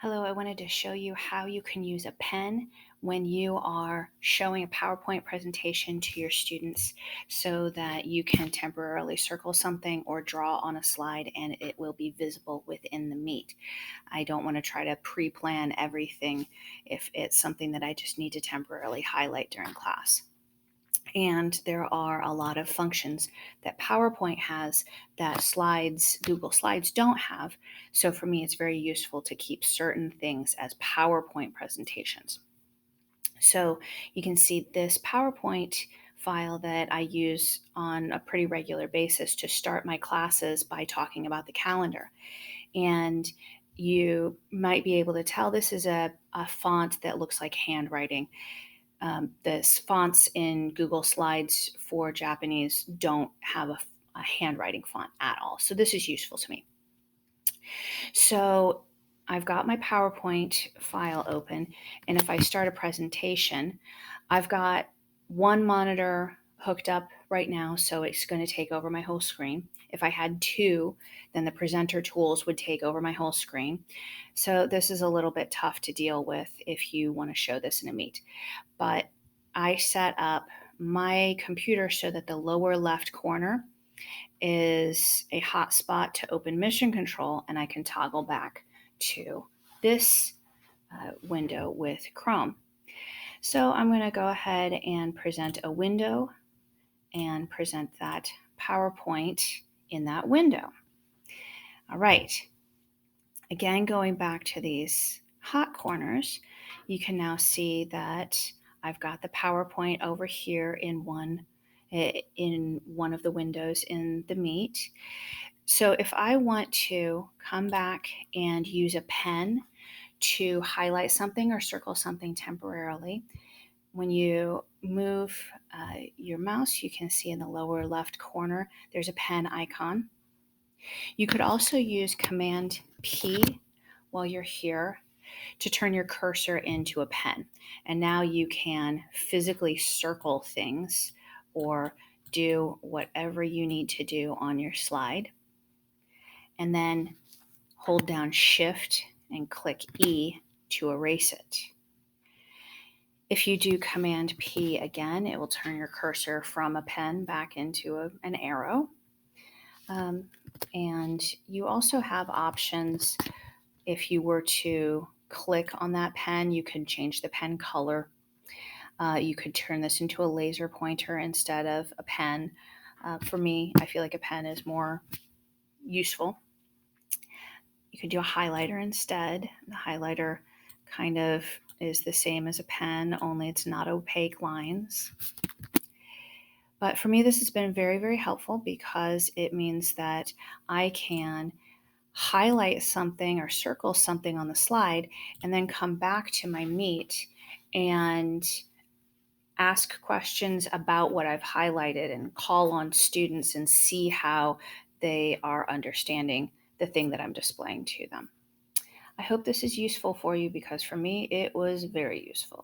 Hello, I wanted to show you how you can use a pen when you are showing a PowerPoint presentation to your students so that you can temporarily circle something or draw on a slide and it will be visible within the meet. I don't want to try to pre-plan everything if it's something that I just need to temporarily highlight during class. And there are a lot of functions that PowerPoint has that Google Slides don't have. So for me, it's very useful to keep certain things as PowerPoint presentations. So you can see this PowerPoint file that I use on a pretty regular basis to start my classes by talking about the calendar. And you might be able to tell this is a font that looks like handwriting. This fonts in Google Slides for Japanese don't have a handwriting font at all. So this is useful to me. So I've got my PowerPoint file open, and if I start a presentation, I've got one monitor hooked up right now, so it's going to take over my whole screen. If I had two, then the presenter tools would take over my whole screen. So this is a little bit tough to deal with if you want to show this in a meet. But I set up my computer so that the lower left corner is a hotspot to open Mission Control, and I can toggle back to this window with Chrome. So I'm going to go ahead and present a window and present that PowerPoint in that window. All right. Again, going back to these hot corners, you can now see that I've got the PowerPoint over here in one of the windows in the Meet. So if I want to come back and use a pen to highlight something or circle something temporarily, when you move your mouse, you can see in the lower left corner, there's a pen icon. You could also use Command P while you're here to turn your cursor into a pen. And now you can physically circle things or do whatever you need to do on your slide. And then hold down Shift and click E to erase it. If you do Command P again, it will turn your cursor from a pen back into an arrow. And you also have options. If you were to click on that pen, you can change the pen color. You could turn this into a laser pointer instead of a pen. For me, I feel like a pen is more useful. You could do a highlighter instead. The highlighter kind of is the same as a pen, only it's not opaque lines. But for me, this has been very, very helpful because it means that I can highlight something or circle something on the slide and then come back to my Meet and ask questions about what I've highlighted and call on students and see how they are understanding the thing that I'm displaying to them. I hope this is useful for you because for me, it was very useful.